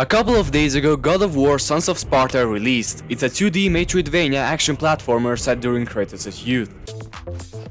A couple of days ago, God of War Sons of Sparta released. It's a 2D Metroidvania action platformer set during Kratos' youth,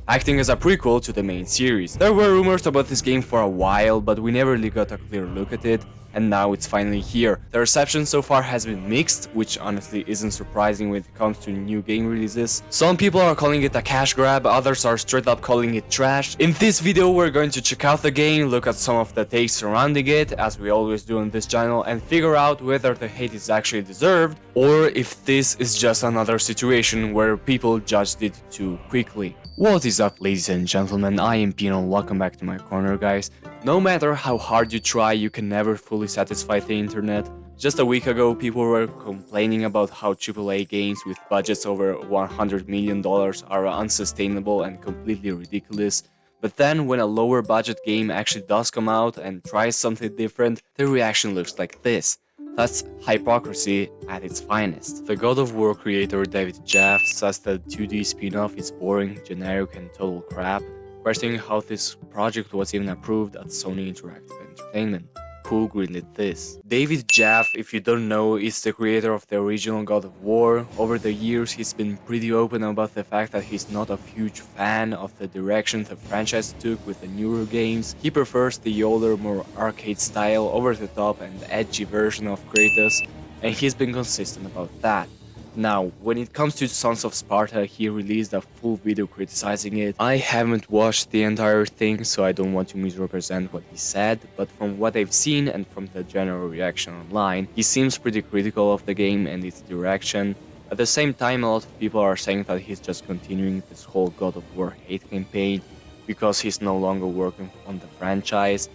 acting as a prequel to the main series. There were rumors about this game for a while, but we never really got a clear look at it, and now it's finally here. The reception so far has been mixed, which honestly isn't surprising when it comes to new game releases. Some people are calling it a cash grab, others are straight up calling it trash. In this video we're going to check out the game, look at some of the takes surrounding it, as we always do on this channel, and figure out whether the hate is actually deserved, or if this is just another situation where people judged it too quickly. What is up, ladies and gentlemen, I am Pino, welcome back to my corner, guys. No matter how hard you try, you can never fully satisfy the internet. Just a week ago, people were complaining about how AAA games with budgets over $100 million are unsustainable and completely ridiculous. But then, when a lower budget game actually does come out and tries something different, the reaction looks like this. That's hypocrisy at its finest. The God of War creator David Jaffe says that 2D spin-off is boring, generic and total crap, questioning how this project was even approved at Sony Interactive Entertainment. Who greenlit this? David Jaffe, if you don't know, is the creator of the original God of War. Over the years, he's been pretty open about the fact that he's not a huge fan of the direction the franchise took with the newer games. He prefers the older, more arcade style, over-the-top and edgy version of Kratos, and he's been consistent about that. Now, when it comes to Sons of Sparta, he released a full video criticizing it. I haven't watched the entire thing, so I don't want to misrepresent what he said, but from what I've seen and from the general reaction online, he seems pretty critical of the game and its direction. At the same time, a lot of people are saying that he's just continuing this whole God of War hate campaign because he's no longer working on the franchise.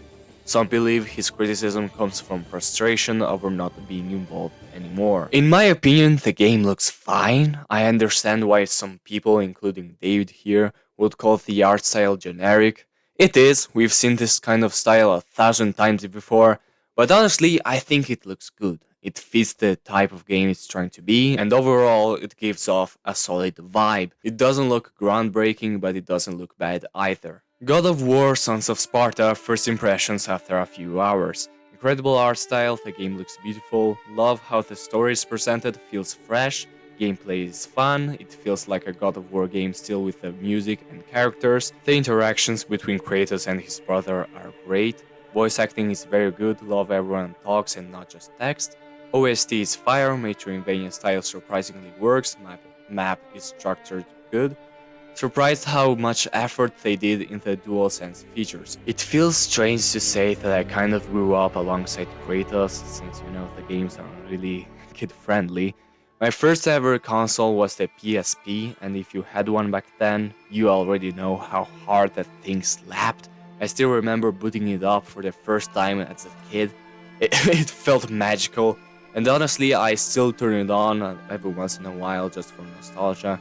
Some believe his criticism comes from frustration over not being involved anymore. In my opinion, the game looks fine. I understand why some people, including David here, would call the art style generic. It is, we've seen this kind of style 1,000 times before, but honestly, I think it looks good. It fits the type of game it's trying to be, and overall, it gives off a solid vibe. It doesn't look groundbreaking, but it doesn't look bad either. God of War Sons of Sparta, first impressions after a few hours. Incredible art style, the game looks beautiful, love how the story is presented, feels fresh, gameplay is fun, it feels like a God of War game still with the music and characters, the interactions between Kratos and his brother are great, voice acting is very good, love everyone talks and not just text, OST is fire, Metroidvania style surprisingly works, map is structured good. Surprised how much effort they did in the DualSense features. It feels strange to say that I kind of grew up alongside Kratos, since you know the games are really kid-friendly. My first ever console was the PSP, and if you had one back then, you already know how hard that thing slapped. I still remember booting it up for the first time as a kid. It felt magical, and honestly I still turn it on every once in a while just for nostalgia.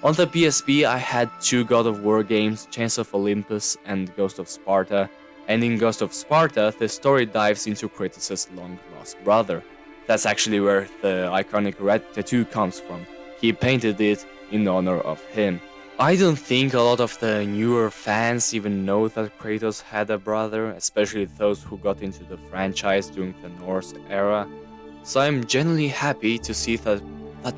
On the PSP, I had two God of War games, Chains of Olympus and Ghost of Sparta, and in Ghost of Sparta, the story dives into Kratos' long-lost brother. That's actually where the iconic red tattoo comes from. He painted it in honor of him. I don't think a lot of the newer fans even know that Kratos had a brother, especially those who got into the franchise during the Norse era, so I'm genuinely happy to see that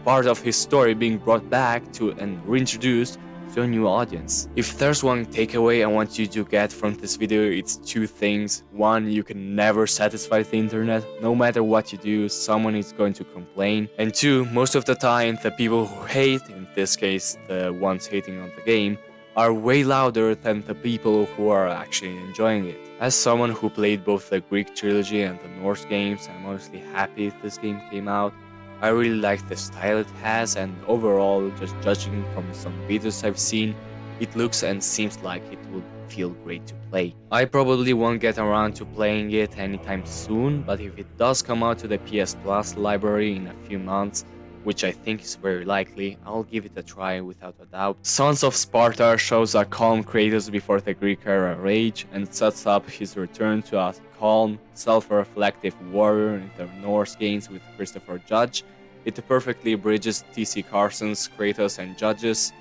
part of his story being brought back to and reintroduced to a new audience. If there's one takeaway I want you to get from this video, it's two things. One, you can never satisfy the internet. No matter what you do, someone is going to complain. And two, most of the time, the people who hate, in this case the ones hating on the game, are way louder than the people who are actually enjoying it. As someone who played both the Greek trilogy and the Norse games, I'm honestly happy this game came out. I really like the style it has, and overall, just judging from some videos I've seen, it looks and seems like it would feel great to play. I probably won't get around to playing it anytime soon, but if it does come out to the PS Plus library in a few months, which I think is very likely, I'll give it a try without a doubt. Sons of Sparta shows a calm Kratos before the Greek era rage, and sets up his return to a calm, self-reflective warrior in the Norse games with Christopher Judge. It perfectly bridges T.C. Carson's Kratos and Judge's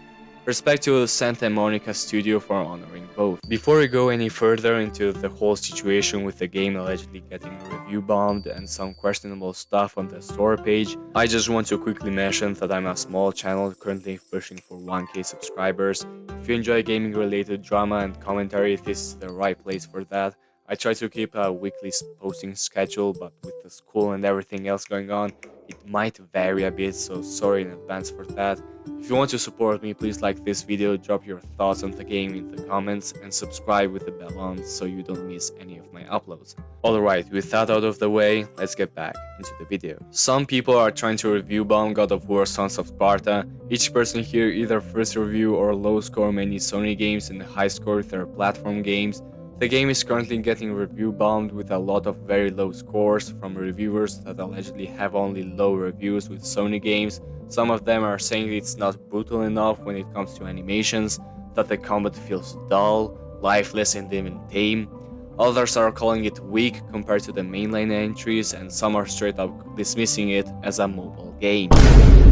Respect to Santa Monica Studio for honoring both. Before we go any further into the whole situation with the game allegedly getting review bombed and some questionable stuff on the store page, I just want to quickly mention that I'm a small channel currently pushing for 1k subscribers. If you enjoy gaming related drama and commentary, this is the right place for that. I try to keep a weekly posting schedule, but with the school and everything else going on, it might vary a bit, so sorry in advance for that. If you want to support me, please like this video, drop your thoughts on the game in the comments, and subscribe with the bell on so you don't miss any of my uploads. Alright, with that out of the way, let's get back into the video. Some people are trying to review bomb God of War Sons of Sparta. Each person here either first review or low score many Sony games and high score their platform games. The game is currently getting review bombed with a lot of very low scores from reviewers that allegedly have only low reviews with Sony games. Some of them are saying it's not brutal enough when it comes to animations, that the combat feels dull, lifeless and even tame. Others are calling it weak compared to the mainline entries, and some are straight up dismissing it as a mobile game.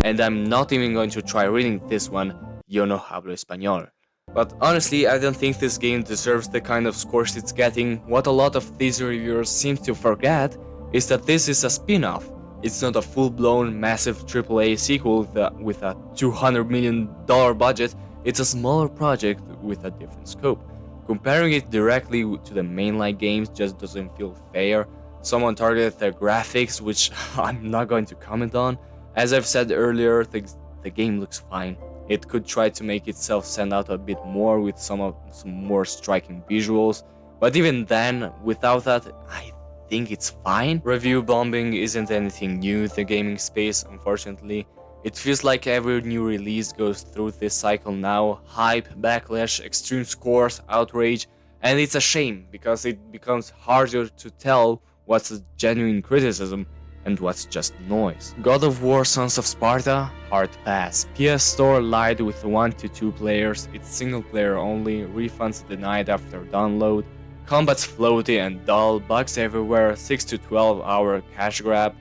And I'm not even going to try reading this one, yo no hablo español. But honestly, I don't think this game deserves the kind of scores it's getting. What a lot of these reviewers seem to forget is that this is a spin-off. It's not a full-blown massive AAA sequel with a $200 million budget. It's a smaller project with a different scope. Comparing it directly to the mainline games just doesn't feel fair. Someone targeted the graphics, which I'm not going to comment on. As I've said earlier, the game looks fine. It could try to make itself stand out a bit more with some more striking visuals, but even then, without that, I think it's fine. Review bombing isn't anything new in the gaming space, unfortunately. It feels like every new release goes through this cycle now: hype, backlash, extreme scores, outrage, and it's a shame because it becomes harder to tell what's a genuine criticism and what's just noise. God of War Sons of Sparta, hard pass. PS Store lied with 1 to 2 players, it's single player only, refunds denied after download, combat's floaty and dull, bugs everywhere, 6 to 12 hour cash grab.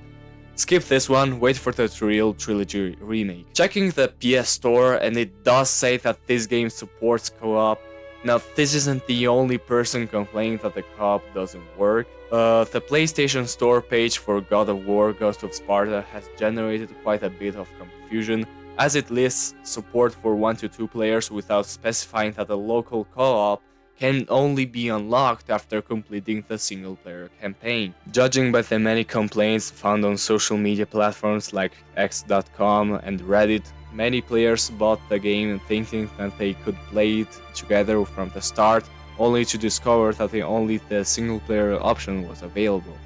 Skip this one, wait for the real trilogy remake. Checking the PS Store, and it does say that this game supports co-op. Now, this isn't the only person complaining that the co-op doesn't work. The PlayStation Store page for God of War Ghost of Sparta has generated quite a bit of confusion, as it lists support for 1 to 2 players without specifying that the local co-op can only be unlocked after completing the single-player campaign. Judging by the many complaints found on social media platforms like X.com and Reddit, many players bought the game thinking that they could play it together from the start, only to discover that only the single-player option was available.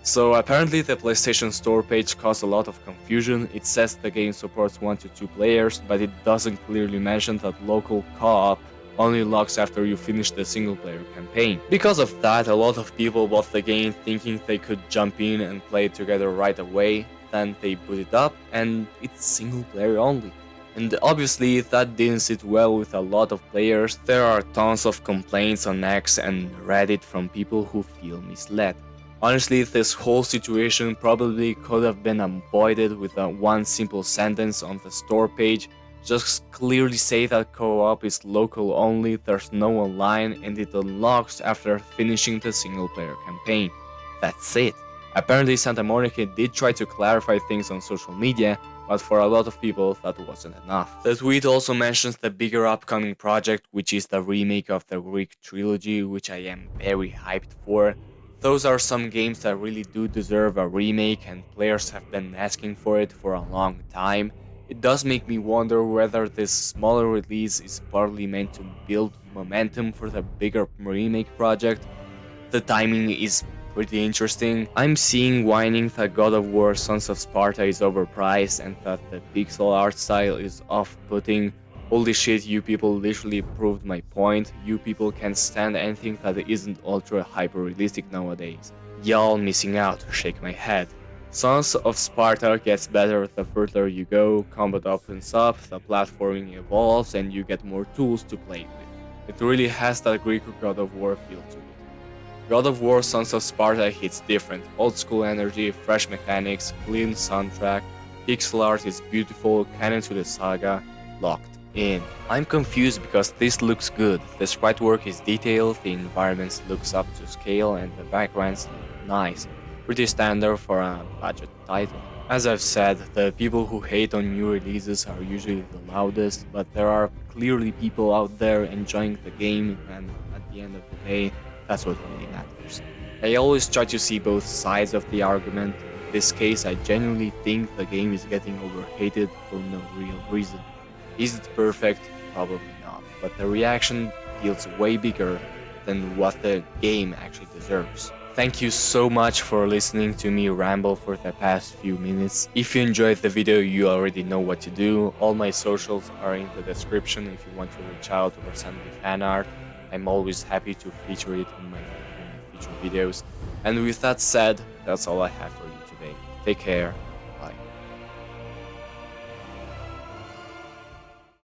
So apparently the PlayStation Store page caused a lot of confusion. It says the game supports 1 to 2 players, but it doesn't clearly mention that local co-op only locks after you finish the single-player campaign. Because of that, a lot of people bought the game thinking they could jump in and play it together right away. Then they boot it up and it's single player only. And obviously that didn't sit well with a lot of players. There are tons of complaints on X and Reddit from people who feel misled. Honestly, this whole situation probably could have been avoided with one simple sentence on the store page. Just clearly say that co-op is local only, there's no online, and it unlocks after finishing the single player campaign. That's it. Apparently Santa Monica did try to clarify things on social media, but for a lot of people that wasn't enough. The tweet also mentions the bigger upcoming project, which is the remake of the Greek trilogy, which I am very hyped for. Those are some games that really do deserve a remake, and players have been asking for it for a long time. It does make me wonder whether this smaller release is partly meant to build momentum for the bigger remake project. The timing is pretty interesting. I'm seeing whining that God of War Sons of Sparta is overpriced and that the pixel art style is off-putting. Holy shit, you people literally proved my point. You people can't stand anything that isn't ultra hyper-realistic nowadays. Y'all missing out, shake my head. Sons of Sparta gets better the further you go, combat opens up, the platforming evolves, and you get more tools to play with. It really has that Greek God of War feel to it. God of War Sons of Sparta hits different, old school energy, fresh mechanics, clean soundtrack, pixel art is beautiful, canon to the saga, locked. in. I'm confused because this looks good, the sprite work is detailed, the environments looks up to scale and the backgrounds look nice. Pretty standard for a budget title. As I've said, the people who hate on new releases are usually the loudest, but there are clearly people out there enjoying the game, and at the end of the day, that's what really matters. I always try to see both sides of the argument. In this case, I genuinely think the game is getting overhated for no real reason. Is it perfect? Probably not, but the reaction feels way bigger than what the game actually deserves. Thank you so much for listening to me ramble for the past few minutes. If you enjoyed the video, you already know what to do. All my socials are in the description if you want to reach out or send me fan art. I'm always happy to feature it in my future videos. And with that said, that's all I have for you today. Take care.